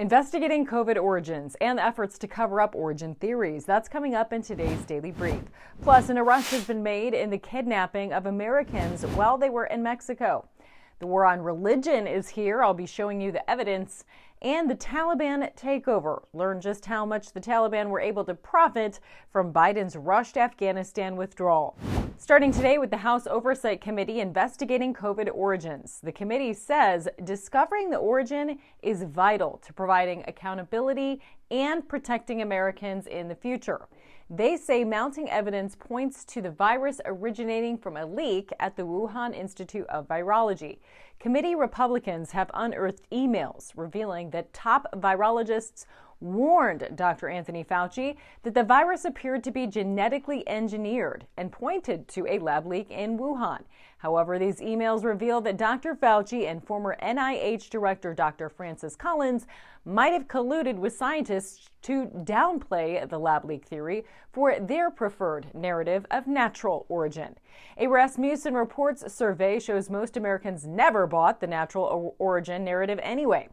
Investigating COVID origins and the efforts to cover up origin theories. That's coming up in today's Daily Brief. Plus, an arrest has been made in the kidnapping of Americans while they were in Mexico. The war on religion is here. I'll be showing you the evidence. And the Taliban takeover. Learn just how much the Taliban were able to profit from Biden's rushed Afghanistan withdrawal. Starting today with the House Oversight Committee investigating COVID origins. The committee says discovering the origin is vital to providing accountability and protecting Americans in the future. They say mounting evidence points to the virus originating from a leak at the Wuhan Institute of Virology. Committee Republicans have unearthed emails revealing that top virologists warned Dr. Anthony Fauci that the virus appeared to be genetically engineered and pointed to a lab leak in Wuhan. However, these emails reveal that Dr. Fauci and former NIH Director Dr. Francis Collins might have colluded with scientists to downplay the lab leak theory for their preferred narrative of natural origin. A Rasmussen Reports survey shows most Americans never bought the natural origin narrative anyway.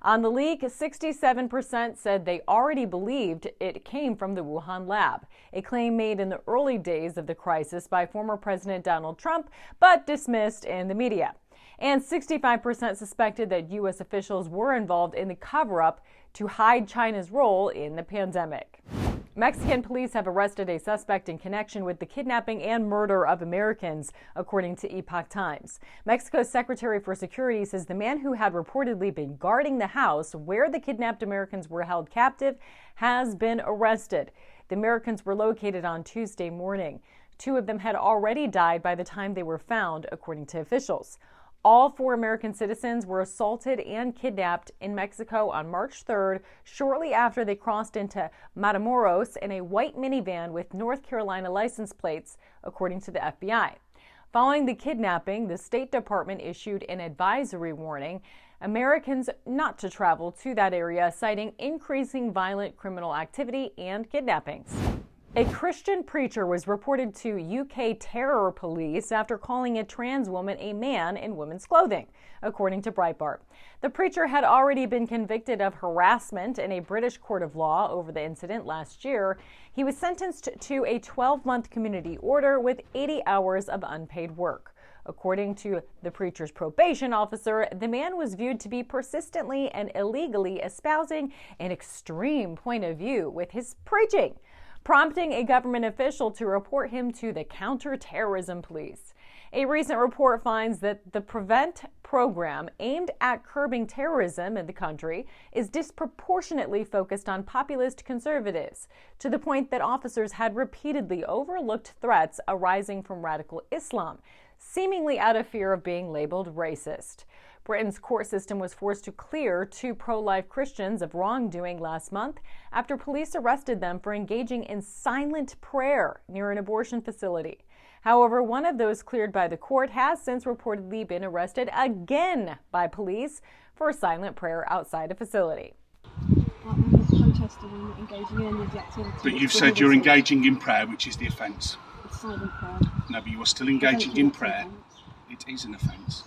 On the leak, 67% said they already believed it came from the Wuhan lab, a claim made in the early days of the crisis by former President Donald Trump, but dismissed in the media. And 65% suspected that U.S. officials were involved in the cover-up to hide China's role in the pandemic. Mexican police have arrested a suspect in connection with the kidnapping and murder of Americans, according to Epoch Times. Mexico's Secretary for Security says the man who had reportedly been guarding the house where the kidnapped Americans were held captive has been arrested. The Americans were located on Tuesday morning. 2 of them had already died by the time they were found, according to officials. All 4 American citizens were assaulted and kidnapped in Mexico on March 3rd, shortly after they crossed into Matamoros in a white minivan with North Carolina license plates, according to the FBI. Following the kidnapping, the State Department issued an advisory warning Americans not to travel to that area, citing increasing violent criminal activity and kidnappings. A Christian preacher was reported to UK terror police after calling a trans woman a man in women's clothing, according to Breitbart. The preacher had already been convicted of harassment in a British court of law over the incident last year. He was sentenced to a 12-month community order with 80 hours of unpaid work. According to the preacher's probation officer, the man was viewed to be persistently and illegally espousing an extreme point of view with his preaching, prompting a government official to report him to the counterterrorism police. A recent report finds that the PREVENT program aimed at curbing terrorism in the country is disproportionately focused on populist conservatives, to the point that officers had repeatedly overlooked threats arising from radical Islam, seemingly out of fear of being labeled racist. Britain's court system was forced to clear 2 pro-life Christians of wrongdoing last month after police arrested them for engaging in silent prayer near an abortion facility. However, one of those cleared by the court has since reportedly been arrested again by police for silent prayer outside a facility. But you've said you're engaging in prayer, which is the offence. It's silent prayer. No, but you are still engaging in prayer. It is an offence.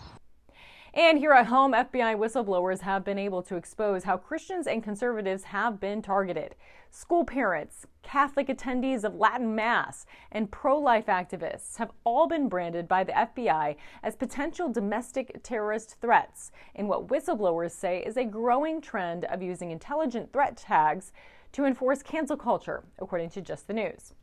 And here at home, FBI whistleblowers have been able to expose how Christians and conservatives have been targeted. School parents, Catholic attendees of Latin Mass, and pro-life activists have all been branded by the FBI as potential domestic terrorist threats in what whistleblowers say is a growing trend of using intelligent threat tags to enforce cancel culture, according to Just the News.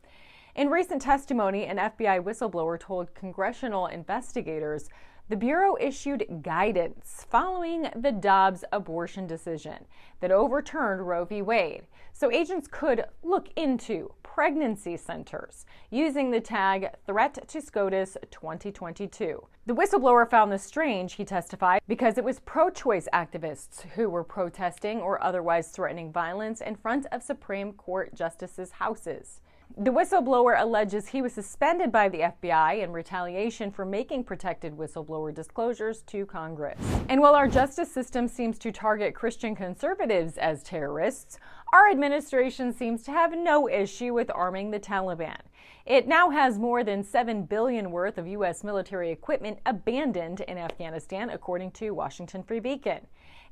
In recent testimony, an FBI whistleblower told congressional investigators the Bureau issued guidance following the Dobbs abortion decision that overturned Roe v. Wade, so agents could look into pregnancy centers using the tag Threat to SCOTUS 2022. The whistleblower found this strange, he testified, because it was pro-choice activists who were protesting or otherwise threatening violence in front of Supreme Court justices' houses. The whistleblower alleges he was suspended by the FBI in retaliation for making protected whistleblower disclosures to Congress. And while our justice system seems to target Christian conservatives as terrorists, Our administration seems to have no issue with arming the Taliban. It now has more than $7 billion worth of U.S. military equipment abandoned in Afghanistan, according to Washington Free Beacon.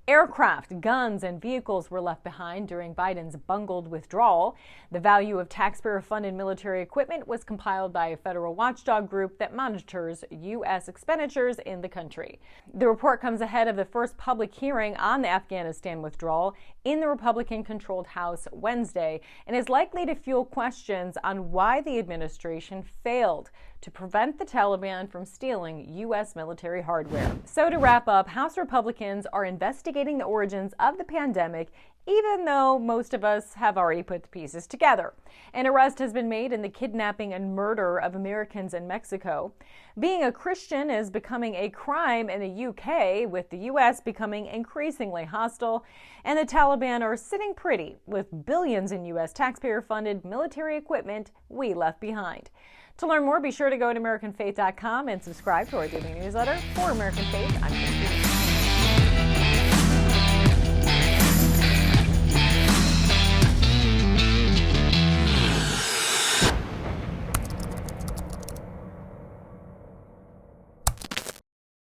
Aircraft, guns, and vehicles were left behind during Biden's bungled withdrawal. The value of taxpayer-funded military equipment was compiled by a federal watchdog group that monitors U.S. expenditures in the country. The report comes ahead of the first public hearing on the Afghanistan withdrawal in the Republican-controlled House Wednesday and is likely to fuel questions on why the administration failed to prevent the Taliban from stealing U.S. military hardware. So to wrap up, House Republicans are investigating the origins of the pandemic, even though most of us have already put the pieces together. An arrest has been made in the kidnapping and murder of Americans in Mexico. Being a Christian is becoming a crime in the UK, with the U.S. becoming increasingly hostile, and the Taliban are sitting pretty with billions in U.S. taxpayer-funded military equipment we left behind. To learn more, be sure to go to AmericanFaith.com and subscribe to our daily newsletter. For American Faith, I'm Kristi Leigh.